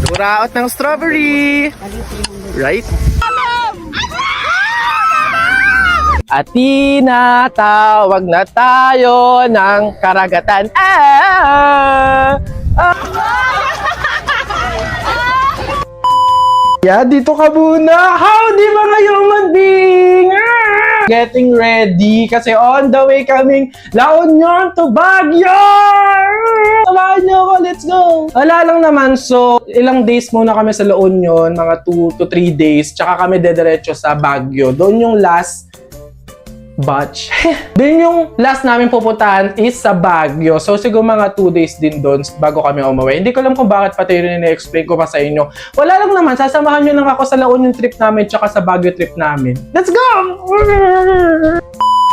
Buraot ng strawberry. Right? At tinatawag na tayo ng karagatan. Yeah, dito ka muna. Howdy mga human being! Getting ready kasi on the way kaming La Union to Baguio! Samahan niyo ako, let's go! Wala lang naman, so ilang days muna kami sa La Union, mga 2 to 3 days, tsaka kami dediretso sa Baguio. Doon yung last batch. Then yung last namin pupuntahan is sa Baguio. So siguro mga 2 days din doon bago kami umuwi. Hindi ko alam kung bakit pati rin na-explain ko pa sa inyo. Wala lang naman, sasamahan nyo lang ako sa La Union trip namin tsaka sa Baguio trip namin. Let's go!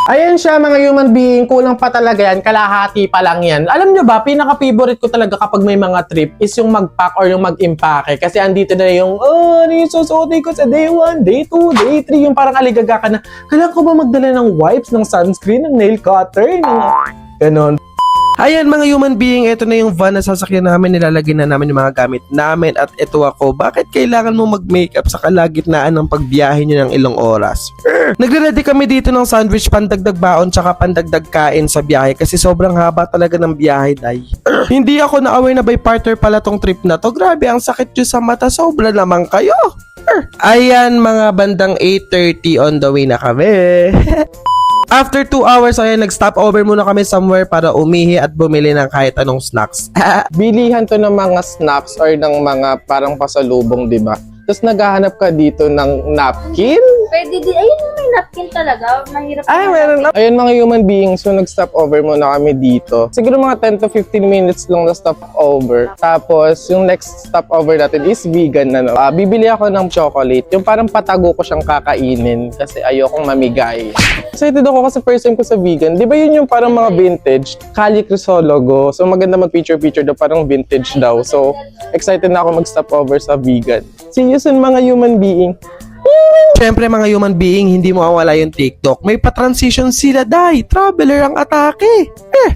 Ayan siya mga human being, kulang pa talaga yan, kalahati pa lang yan. Alam nyo ba, pinaka-favorite ko talaga kapag may mga trip is yung mag-pack or yung mag-impake. Kasi andito na yung, ano yung susuotin ko sa day 1, day 2, day 3, yung parang aligaga ka na, kailangan ko ba magdala ng wipes, ng sunscreen, ng nail cutter, ng ganon. Ayan mga human being, ito na yung van na sasakyan namin, nilalagay na namin yung mga gamit namin at ito ako, bakit kailangan mo mag-makeup sa kalagitnaan ng pagbiyahe nyo ng ilang oras? Nagre-ready kami dito ng sandwich, pandagdag baon, tsaka pandagdag kain sa biyahe kasi sobrang haba talaga ng biyahe, day. Hindi ako na-aware na by partner pala tong trip na to, grabe ang sakit nyo sa mata, sobra naman kayo. Ayan mga bandang 8:30 on the way na kami. After 2 hours, ayan, nag-stop over muna kami somewhere para umihi at bumili ng kahit anong snacks. Bilihan to ng mga snacks or ng mga parang pasalubong, di ba? Tapos naghahanap ka dito ng napkin? Pwede din. Ayun, may napkin talaga. Mahirap. Ay, meron na. Ayun mga human beings, so nag-stop over muna kami dito. Siguro mga 10 to 15 minutes lang na stop over. Tapos, yung next stop over natin is vegan na, no? Bibili ako ng chocolate. Yung parang patago ko siyang kakainin kasi ayokong mamigay. Excited ako kasi first time ko sa vegan. Di ba yun yung parang mga vintage? Cali Crisologo. So, maganda mag-picture-picture daw. Parang vintage daw. So, excited na ako mag-stop over sa vegan. See you soon mga human being. Siyempre mga human being, hindi mo mawala yung TikTok. May pa-transition sila, day. Traveler ang atake.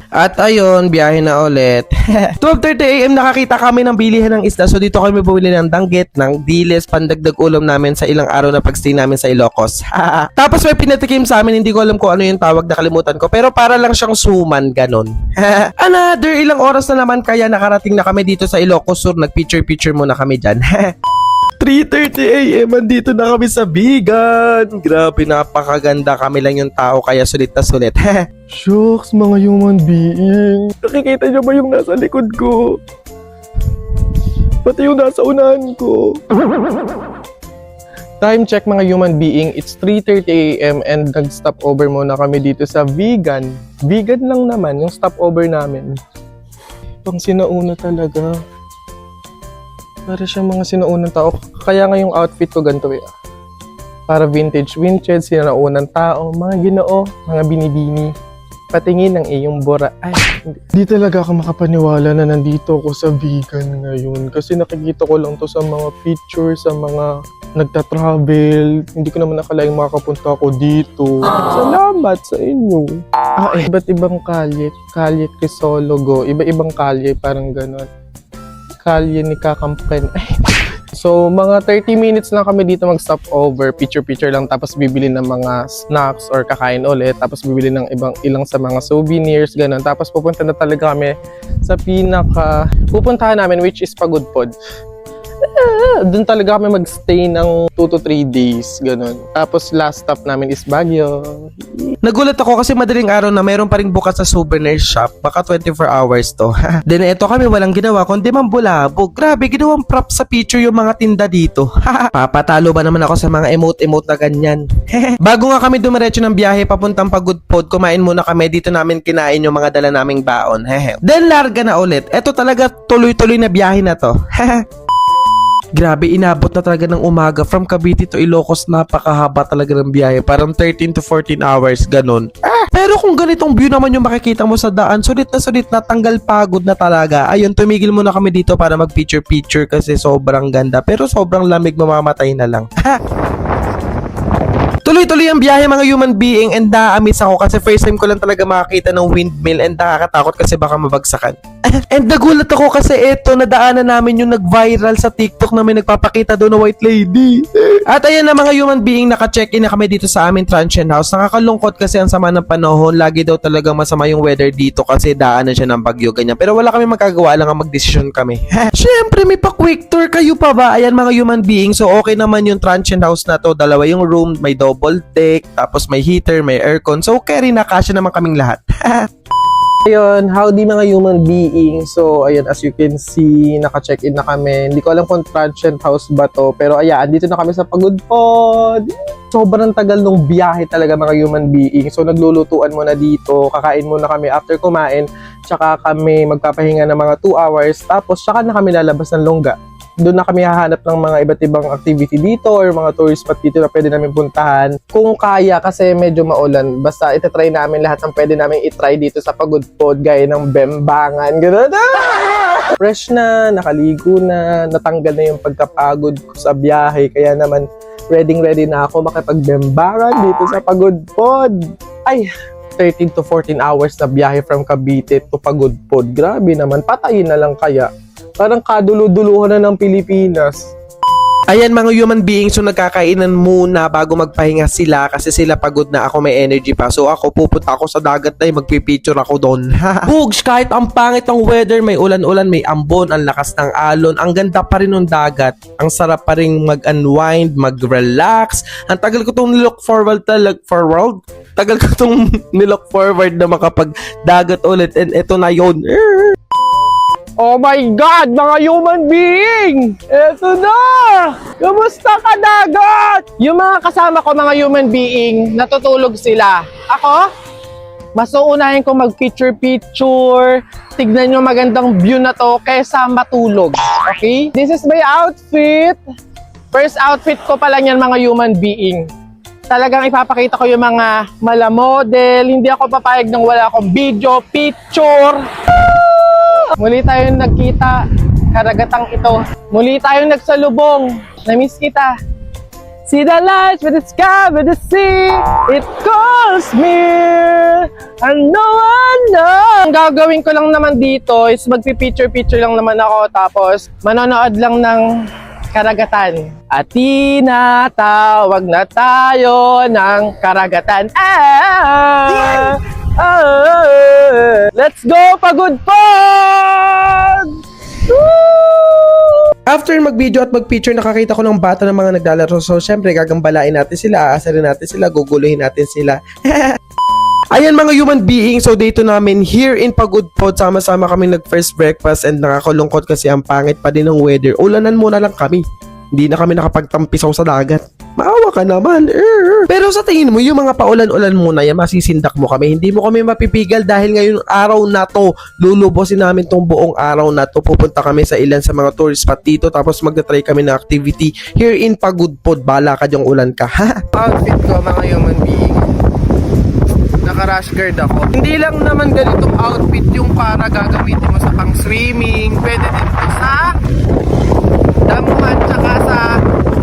At ayun, biyahe na ulit. 12:30 AM nakakita kami ng bilihan ng isda. So dito kami bumili ng danggit, ng dilis, pandagdag ulam namin sa ilang araw na pagstay namin sa Ilocos. Tapos may pinatikim sa amin, hindi ko alam kung ano yung tawag, nakalimutan ko. Pero para lang siyang suman, ganon. Another ilang oras na naman kaya nakarating na kami dito sa Ilocos Sur. Nag-picture-picture muna kami dyan. 3:30 AM, andito na kami sa vegan. Grabe, napakaganda. Kami lang yung tao, kaya sulit na sulit. Shucks, mga human being. Nakikita nyo ba yung nasa likod ko? Pati yung nasa unahan ko. Time check mga human being, it's 3:30 AM and nag-stop over muna kami dito sa vegan. Vegan lang naman yung stop over namin. Pang sinauna talaga. Para siyang mga sinaunang tao. Kaya nga yung outfit ko ganito eh. Para vintage, sinaunang tao, mga ginoo, mga binibini. Patingin ng iyong bora. Ay, di talaga ako makapaniwala na nandito ako sa vegan ngayon. Kasi nakikita ko lang to sa mga pictures, sa mga nagta-travel. Hindi ko naman nakalaing makapunta ako dito. Salamat sa inyo. Iba't ibang kalye. Kalye Crisologo. Iba-ibang kalye, parang gano'n. Kalye ni Kakampen. So, mga 30 minutes lang kami dito mag-stop over. Picture-picture lang. Tapos bibili ng mga snacks or kakain ulit. Tapos bibili ng ilang sa mga souvenirs, ganun. Tapos pupunta na talaga kami sa pupuntahan namin, which is Pagudpod. Doon talaga kami mag-stay ng 2 to 3 days, ganun. Tapos last stop namin is Baguio. Nagulat ako kasi madaling araw na mayroon pa rin bukas sa souvenir shop. Baka 24 hours to. Then eto kami walang ginawa kundi mambulabog. Grabe, ginawang prop sa picture yung mga tinda dito. Papatalo ba naman ako sa mga emote-emote na ganyan? Bago nga kami dumiretso ng biyahe papuntang Pagudpod, kumain muna kami. Dito namin kinain yung mga dala naming baon. Then larga na ulit. Eto talaga tuloy-tuloy na biyahe na to. Grabe, inabot na talaga ng umaga from Cavite to Ilocos. Napakahaba talaga ng biyahe. Parang 13 to 14 hours, ganun. Pero kung ganitong view naman yung makikita mo sa daan, sulit na tanggal pagod na talaga. Ayun, tumigil muna kami dito para mag picture kasi sobrang ganda. Pero sobrang lamig, mamamatay na lang. Tuloy-tuloy ang biyahe mga human being and na-amaze ako kasi first time ko lang talaga makakita ng windmill and nakakatakot kasi baka mabagsakan. And nagulat ako kasi ito, nadaanan namin yung nag-viral sa TikTok na may nagpapakita doon na white lady. At ayan na mga human being, naka-check-in na kami dito sa aming transient house. Nakakalungkot kasi ang sama ng panahon. Lagi daw talagang masama yung weather dito kasi daanan siya ng bagyo ganyan. Pero wala kami magagawa, lang ang mag-desisyon kami. Siyempre, may pa-quick tour kayo pa ba? Ayan mga human being, so okay naman yung transient house na to. Dalawa yung room, may double deck, tapos may heater, may aircon. So okay rin, nakasya naman kaming lahat. Ayun, howdy mga human being. So, ayun, as you can see, naka-check-in na kami. Hindi ko alam kung transient house ba to. Pero ayan, dito na kami sa Pagod Pod. Sobrang tagal nung biyahe talaga mga human being. So, naglulutuan muna dito. Kakain muna kami after kumain. Tsaka kami magpapahinga ng mga 2 hours. Tapos, tsaka na kami lalabas ng longga. Doon na kami hahanap ng mga iba't ibang activity dito or mga tourist spot dito na pwede namin puntahan. Kung kaya kasi medyo maulan, basta itatry namin lahat ng pwede namin itry dito sa Pagod Pod, gaya ng bembangan, gano'n. Fresh na, nakaligo na, natanggal na yung pagkapagod ko sa biyahe, kaya naman ready na ako makipagbembangan dito sa Pagod Pod. Ay, 13 to 14 hours na biyahe from Cavite to Pagod Pod. Grabe naman, patayin na lang kaya. Parang kaduluduluhan na ng Pilipinas. Ayan mga human beings, so nagkakainan muna bago magpahinga sila kasi sila pagod na, ako may energy pa. So ako pupunta ako sa dagat na magpipicture ako doon. Bugs, kahit ang pangit ng weather, may ulan-ulan, may ambon, ang lakas ng alon, ang ganda pa rin ng dagat. Ang sarap pa rin mag-unwind, mag-relax. Ang tagal ko itong nilook forward na makapag-dagat ulit, and ito na yun. Oh my God, mga human being! Eto na! Kamusta ka, dagat? Yung mga kasama ko, mga human being, natutulog sila. Ako, mas uunahin ko mag-picture-picture. Tignan nyo magandang view na to kaysa matulog. Okay? This is my outfit. First outfit ko pa lang yan, mga human being. Talagang ipapakita ko yung mga malamodel. Hindi ako papayag nang wala akong video, picture. Muli tayong nagkita, karagatang ito. Muli tayong nagsalubong. Na-miss kita. See the lights with the sky, with the sea. It calls me. And no one knows. Ang gagawin ko lang naman dito is magpipicture-picture lang naman ako. Tapos manonood lang ng karagatan. At tinatawag na tayo ng karagatan. Let's go, Pagod Pod! After mag-video at mag-picture, nakakita ko ng bata ng mga naglalaro. So, syempre, gagambalain natin sila, aasarin natin sila, guguluhin natin sila. Ayan mga human beings, so dito namin here in Pagod Pod, sama-sama kami nag-first breakfast and nakakalungkot kasi ang pangit pa din ng weather. Ulanan muna lang kami. Hindi na kami nakapagtampisaw sa dagat. Maawa ka naman. Pero sa tingin mo, yung mga paulan-ulan muna yan, masisindak mo kami. Hindi mo kami mapipigil dahil ngayon araw na to, lulubosin namin tong buong araw na to. Pupunta kami sa ilan sa mga tourist spot dito, tapos magta-try kami ng activity here in Pagod Pod. Bala ka dyang ulan ka, ha? Outfit ko, mga human being. Naka-rash guard ako. Hindi lang naman ganitong outfit yung para gagamitin mo sa pang-swimming. Pwede din sa damuhan tsaka sa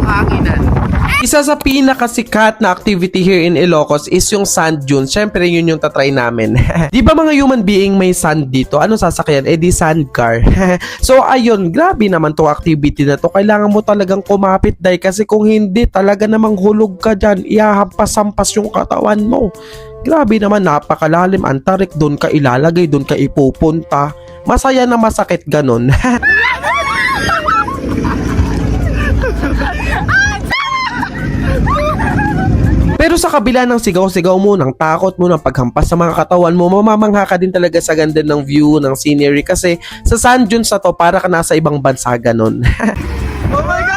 hanginan. Isa sa pinakasikat na activity here in Ilocos is yung sand dunes. Syempre yun yung tatry namin. Di ba mga human being may sand dito? Ano sasakyan? Di sand car. So ayun, grabe naman to activity na to. Kailangan mo talagang kumapit dahil kasi kung hindi talaga namang hulog ka dyan, ihahampas-hampas yung katawan mo. Grabe naman, napakalalim, ang tarik, doon ka ilalagay, doon ka ipupunta. Masaya na masakit ganun. Pero sa kabila ng sigaw-sigaw mo, ng takot mo, ng paghampas sa mga katawan mo, mamamangha ka din talaga sa ganda ng view, ng scenery kasi sa sand dunes na to, para ka nasa ibang bansa ganun. Oh my God!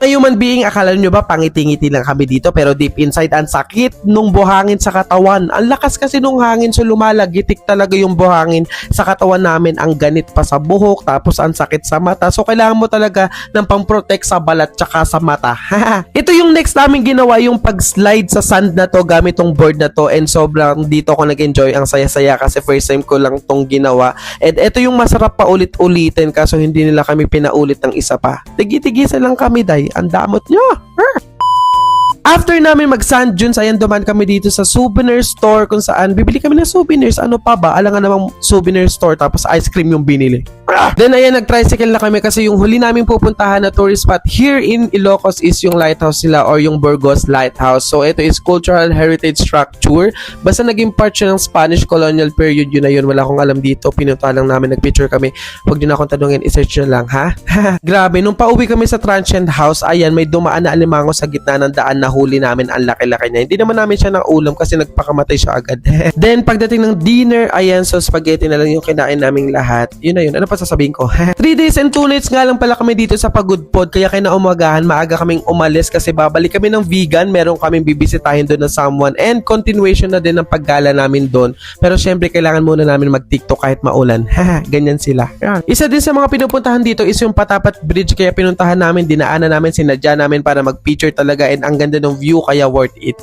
Na human being, akala nyo ba pangiti-ngiti lang kami dito pero deep inside ang sakit nung buhangin sa katawan. Ang lakas kasi nung hangin, so lumalagitik talaga yung buhangin sa katawan namin, ang ganit pa sa buhok, tapos ang sakit sa mata. So kailangan mo talaga ng pang-protect sa balat tsaka sa mata. Ito yung next namin ginawa, yung pag-slide sa sand na to gamit tong board na to, and sobrang dito ako nag-enjoy, ang saya-saya kasi first time ko lang tong ginawa. And ito yung masarap pa ulit-ulitin kaso hindi nila kami pinaulit ng isa pa. Tigi-tigisan lang kami, day. Ang damot nyo. After namin mag-sand dunes, ayan, duman kami dito sa souvenir store kung saan bibili kami ng souvenirs. Ano pa ba? Alangan namang souvenir store tapos ice cream yung binili. Then ayan, nag-tricycle na kami kasi yung huli namin pupuntahan na tourist spot here in Ilocos is yung lighthouse nila or yung Burgos Lighthouse. So ito is cultural heritage structure. Basta naging part siya ng Spanish colonial period, yun na yun. Wala akong alam dito. Pinuntahan lang namin, nag-picture kami. Huwag nyo na akong tanungin, isearch nyo lang, ha? Grabe, nung pauwi kami sa transient house, ayan, may dumaan na alimango sa gitna ng daan na huli namin. Ang laki-laki niya. Hindi naman namin siya ng ulam kasi nagpakamatay siya agad. Then pagdating ng dinner, ayan, so spaghetti na lang yung kinain naming lahat. Yun na yun. Ano pa sasabihin ko? 3 days and 2 nights nga lang pala kami dito sa Pagudpod, kaya kinaumagahan, maaga kaming umalis kasi babalik kami ng vegan. Meron kaming bibisitahin doon na someone and continuation na din ng paggala namin doon. Pero syempre kailangan muna namin mag-TikTok kahit maulan. Ganyan sila. Isa din sa mga pinupuntahan dito is yung Patapat Bridge, kaya pinuntahan namin, dinaanan namin, sinadya namin para mag-picture talaga and ang ganda ng view kaya worth it.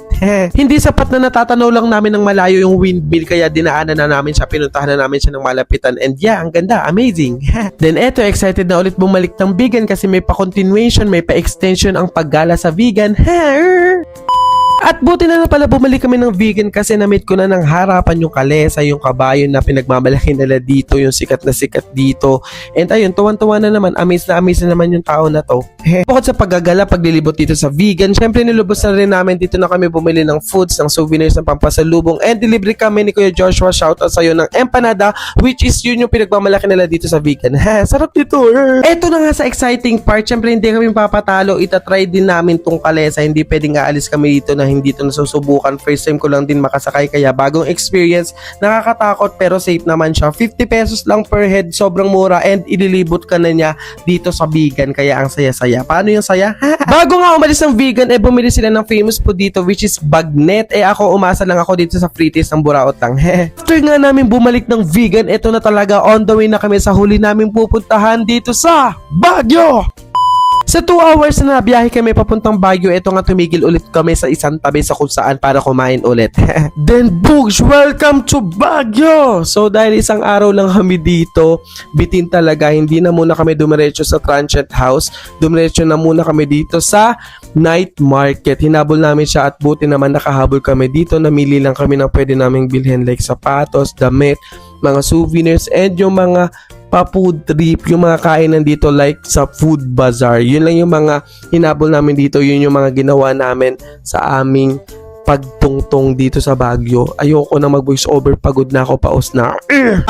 Hindi sapat na natatanaw lang namin ng malayo yung windmill, kaya dinaanan na namin siya, pinuntahan na namin siya ng malapitan and yeah, ang ganda, amazing. Then eto, excited na ulit bumalik ng vegan kasi may pa-continuation, may pa-extension ang paggala sa vegan. At buti na pala bumalik kami ng vegan kasi na-meet ko na ng harapan yung kalesa, yung kabayo na pinagmamalaki nila dito, yung sikat na sikat dito. And ayun, tuwan-tuwa na naman, amazed na naman yung tao na to. Bukod sa paggagala, paglilibot dito sa vegan, syempre nilubos na rin namin dito na kami bumili ng foods, ng souvenirs, ng pampasalubong, and delivery kami ni Kuya Joshua, shoutout sa'yo, ng empanada, which is yun yung pinagmamalaki nila dito sa vegan. Sarap dito. Eto na nga sa exciting part, syempre hindi kami papatalo, itatry din namin tong kalesa, hindi pwedeng aalis kami dito na hindi ito nasusubukan. First time ko lang din makasakay kaya bagong experience, nakakatakot pero safe naman siya. 50 pesos lang per head, sobrang mura and ililibot ka na niya dito sa vegan kaya ang saya-saya. Paano yung saya? Bago nga umalis ng vegan, bumili sila ng famous food dito which is bagnet. Ako umasa lang ako dito sa free taste ng Buraot lang. After nga namin bumalik ng vegan, ito na talaga, on the way na kami sa huli namin pupuntahan dito sa Baguio. Sa 2 hours na biyahe kami papuntang Baguio, eto nga tumigil ulit kami sa isang tabi sa kung saan para kumain ulit. Then Bugs, welcome to Baguio! So dahil isang araw lang kami dito, bitin talaga, hindi na muna kami dumiretso sa transient house, dumiretso na muna kami dito sa night market. Hinabol namin siya at buti naman nakahabol kami dito, namili lang kami ng pwede naming bilhin like sapatos, damit, mga souvenirs, and yung mga pa-food trip, yung mga kainan dito like sa food bazaar. Yun lang yung mga hinabol namin dito, yun yung mga ginawa namin sa aming pagtungtong dito sa Baguio. Ayoko na mag-voice over, pagod na ako, paus na.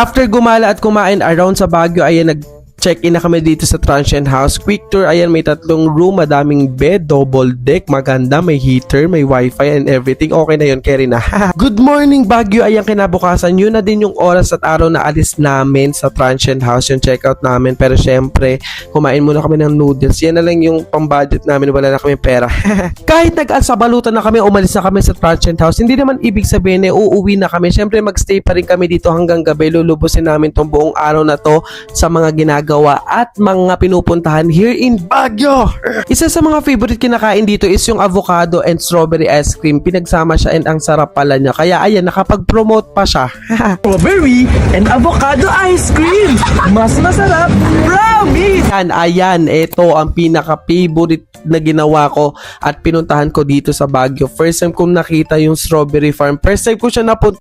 After gumala at kumain around sa Baguio, ayan, check-in na kami dito sa transient house. Quick tour, ayan, may 3 room, madaming bed, double deck, maganda, may heater, may wifi and everything. Okay na yun, carry na. Good morning Baguio, ayan, kinabukasan, yun na din yung oras at araw na alis namin sa transient house, yung checkout namin. Pero syempre, kumain muna kami ng noodles. Yan na lang yung pang-budget namin, wala na kami pera. Kahit nag-asabalutan na kami, umalis na kami sa transient house, hindi naman ibig sabihin uuwi na kami. Syempre, magstay pa rin kami dito hanggang gabi. Lulubusin namin tong buong araw na to sa mga ginagawa at mga pinupuntahan here in Baguio. Isa sa mga favorite kinakain dito is yung avocado and strawberry ice cream. Pinagsama siya and ang sarap pala niya. Kaya ayan, nakapag-promote pa siya. Strawberry and avocado ice cream. Mas masarap, promise! Ayan, ito ang pinaka-favorite na ginawa ko at pinuntahan ko dito sa Baguio. First time kong nakita yung strawberry farm. First time ko siya napunta.